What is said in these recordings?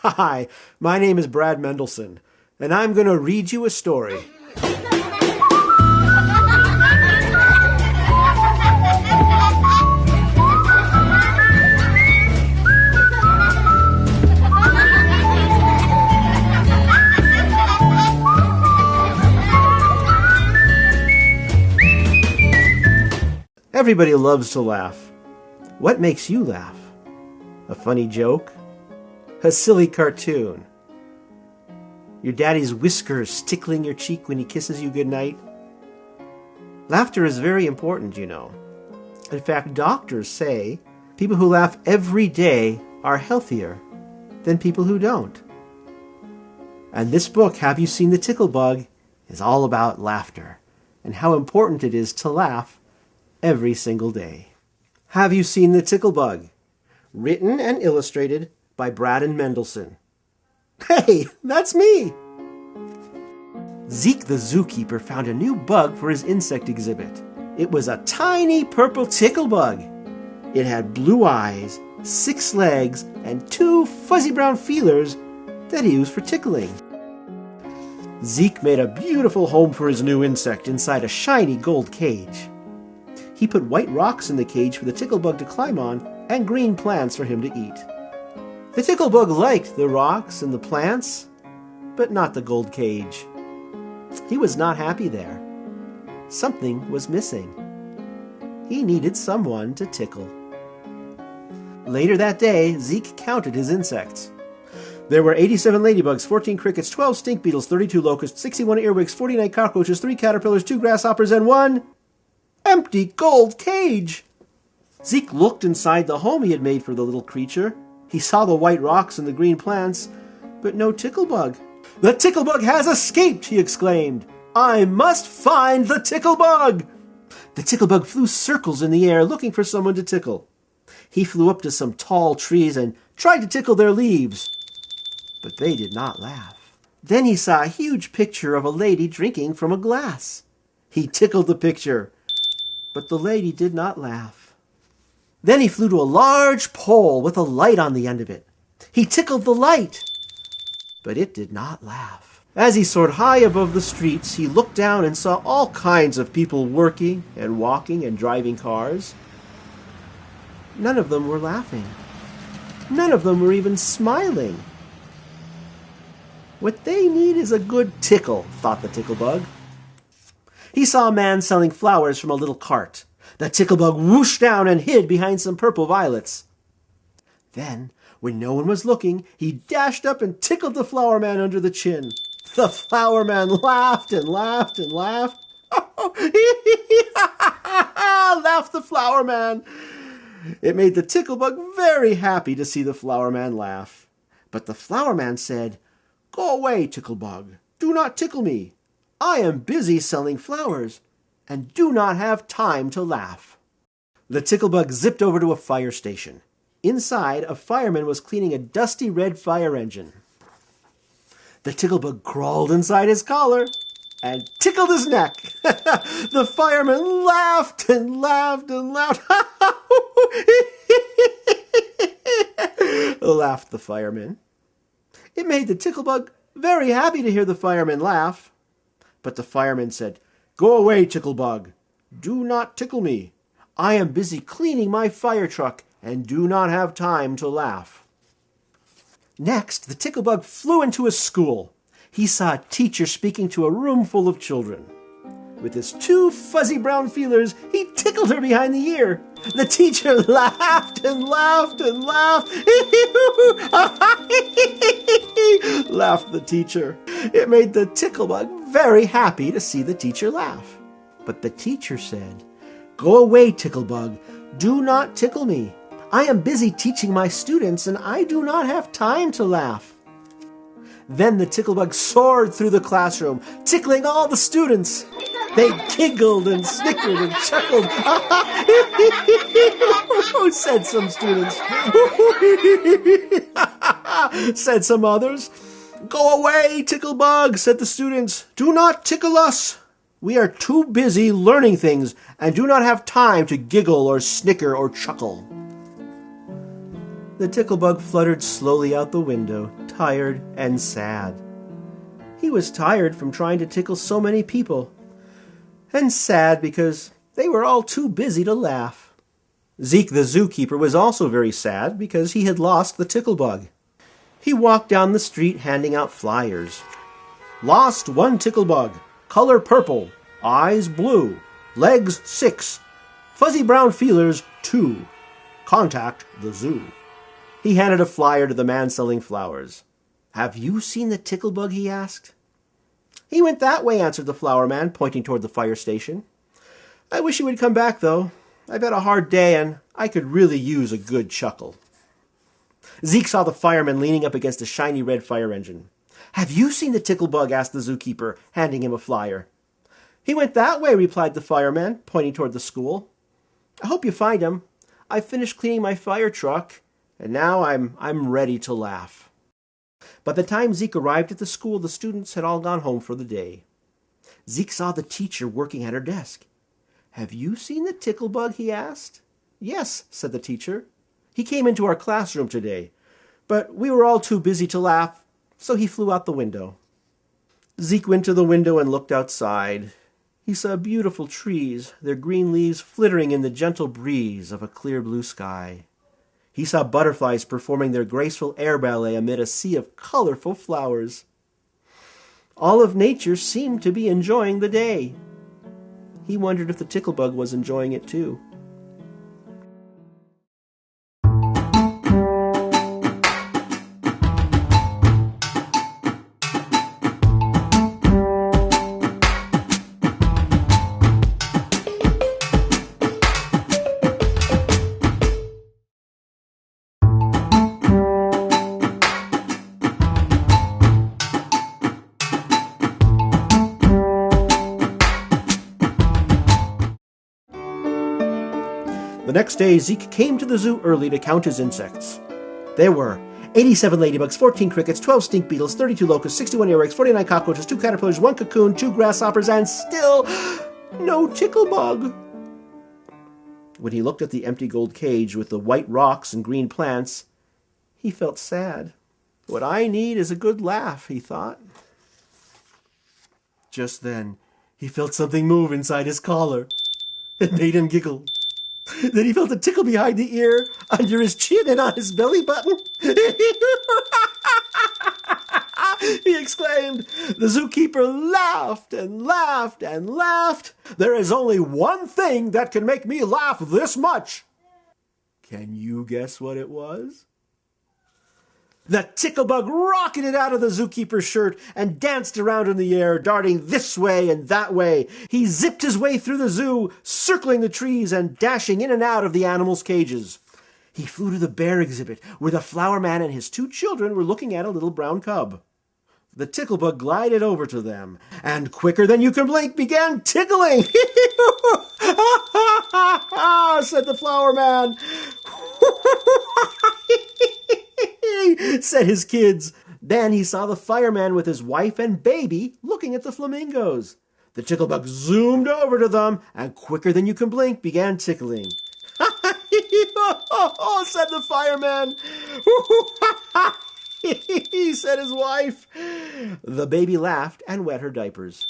Hi, my name is Brad Mendelson, and I'm going to read you a story. Everybody loves to laugh. What makes you laugh? A funny joke? A silly cartoon? Your daddy's whiskers tickling your cheek when he kisses you goodnight? Laughter is very important, you know. In fact, doctors say people who laugh every day are healthier than people who don't. And this book, Have You Seen the Tickle Bug, is all about laughter and how important it is to laugh every single day. Have You Seen the Tickle Bug? Written and illustrated by Braddon Mendelson. Hey, that's me! Zeke the Zookeeper found a new bug for his insect exhibit. It was a tiny purple tickle bug. It had blue eyes, 6 legs, and 2 fuzzy brown feelers that he used for tickling. Zeke made a beautiful home for his new insect inside a shiny gold cage. He put white rocks in the cage for the tickle bug to climb on and green plants for him to eat. The tickle bug liked the rocks and the plants, but not the gold cage. He was not happy there. Something was missing. He needed someone to tickle. Later that day, Zeke counted his insects. There were 87 ladybugs, 14 crickets, 12 stink beetles, 32 locusts, 61 earwigs, 49 cockroaches, 3 caterpillars, 2 grasshoppers, and 1 empty gold cage. Zeke looked inside the home he had made for the little creature. He saw the white rocks and the green plants, but no tickle bug. "The tickle bug has escaped!" he exclaimed. "I must find the tickle bug!" The tickle bug flew circles in the air looking for someone to tickle. He flew up to some tall trees and tried to tickle their leaves, but they did not laugh. Then he saw a huge picture of a lady drinking from a glass. He tickled the picture, but the lady did not laugh. Then he flew to a large pole with a light on the end of it. He tickled the light, but it did not laugh. As he soared high above the streets, he looked down and saw all kinds of people working and walking and driving cars. None of them were laughing. None of them were even smiling. What they need is a good tickle, thought the tickle bug. He saw a man selling flowers from a little cart. The tickle bug whooshed down and hid behind some purple violets. Then, when no one was looking, he dashed up and tickled the flower man under the chin. The flower man laughed and laughed and laughed. Laughed the flower man. It made the tickle bug very happy to see the flower man laugh. But the flower man said, "Go away, tickle bug. Do not tickle me. I am busy selling flowers and do not have time to laugh." The tickle bug zipped over to a fire station. Inside, a fireman was cleaning a dusty red fire engine. The tickle bug crawled inside his collar and tickled his neck. The fireman laughed and laughed and laughed. Laughed the fireman. It made the tickle bug very happy to hear the fireman laugh. But the fireman said, "Go away, tickle bug. Do not tickle me. I am busy cleaning my fire truck and do not have time to laugh." Next, the tickle bug flew into a school. He saw a teacher speaking to a room full of children. With his 2 fuzzy brown feelers, he tickled her behind the ear. The teacher laughed and laughed and laughed. Laughed the teacher. It made the tickle bug very happy to see the teacher laugh. But the teacher said, "Go away, tickle bug. Do not tickle me. I am busy teaching my students and I do not have time to laugh." Then the tickle bug soared through the classroom, tickling all the students. They giggled and snickered and chuckled. Said some students. Said some others. "Go away, tickle bug," said the students. "Do not tickle us. We are too busy learning things and do not have time to giggle or snicker or chuckle." The tickle bug fluttered slowly out the window, tired and sad. He was tired from trying to tickle so many people, and sad because they were all too busy to laugh. Zeke the Zookeeper was also very sad because he had lost the tickle bug. He walked down the street handing out flyers. Lost 1 tickle bug, color purple, eyes blue, legs 6, fuzzy brown feelers 2. Contact the zoo. He handed a flyer to the man selling flowers. Have you seen the tickle bug? He asked. He went that way, answered the flower man, pointing toward the fire station. I wish he would come back, though. I've had a hard day, and I could really use a good chuckle. Zeke saw the fireman leaning up against a shiny red fire engine. Have you seen the tickle bug? Asked the zookeeper, handing him a flyer. He went that way, replied the fireman, pointing toward the school. I hope you find him. I've finished cleaning my fire truck, and now I'm ready to laugh. By the time Zeke arrived at the school, the students had all gone home for the day. Zeke saw the teacher working at her desk. Have you seen the tickle bug? He asked. Yes, said the teacher. He came into our classroom today, but we were all too busy to laugh, so he flew out the window. Zeke went to the window and looked outside. He saw beautiful trees, their green leaves flittering in the gentle breeze of a clear blue sky. He saw butterflies performing their graceful air ballet amid a sea of colorful flowers. All of nature seemed to be enjoying the day. He wondered if the tickle bug was enjoying it too. The next day, Zeke came to the zoo early to count his insects. There were 87 ladybugs, 14 crickets, 12 stink beetles, 32 locusts, 61 earwigs, 49 cockroaches, 2 caterpillars, 1 cocoon, 2 grasshoppers, and still no tickle bug. When he looked at the empty gold cage with the white rocks and green plants, he felt sad. What I need is a good laugh, he thought. Just then, he felt something move inside his collar. It made him giggle. Then he felt a tickle behind the ear, under his chin, and on his belly button. He exclaimed. The zookeeper laughed and laughed and laughed. There is only one thing that can make me laugh this much. Can you guess what it was? The tickle bug rocketed out of the zookeeper's shirt and danced around in the air, darting this way and that way. He zipped his way through the zoo, circling the trees and dashing in and out of the animals' cages. He flew to the bear exhibit, where the flower man and his 2 children were looking at a little brown cub. The tickle bug glided over to them, and quicker than you can blink, began tickling. Said the flower man. Said his kids. Then he saw the fireman with his wife and baby looking at the flamingos. The tickle bug zoomed over to them, and quicker than you can blink, began tickling. Said the fireman. Said his wife. The baby laughed and wet her diapers.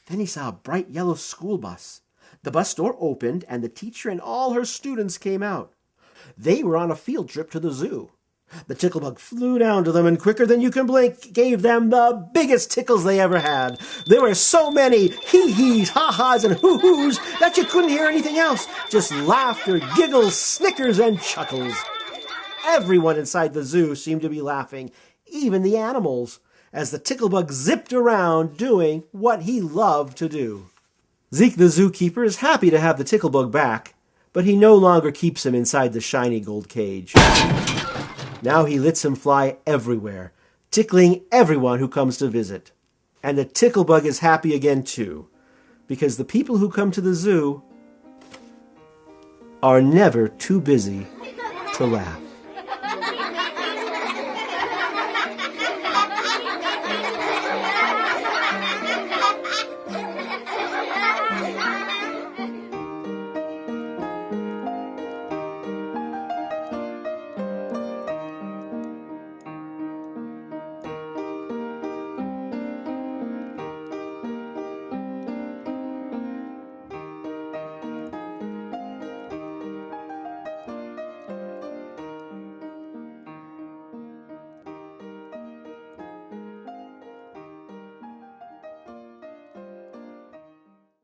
Then he saw a bright yellow school bus. The bus door opened, and the teacher and all her students came out. They were on a field trip to the zoo. The tickle bug flew down to them, and quicker than you can blink, gave them the biggest tickles they ever had. There were so many hee-hees, ha-has, and hoo-hoos that you couldn't hear anything else. Just laughter, giggles, snickers, and chuckles. Everyone inside the zoo seemed to be laughing, even the animals, as the tickle bug zipped around doing what he loved to do. Zeke the Zookeeper is happy to have the tickle bug back, but he no longer keeps him inside the shiny gold cage. Now he lets him fly everywhere, tickling everyone who comes to visit. And the tickle bug is happy again too, because the people who come to the zoo are never too busy to laugh.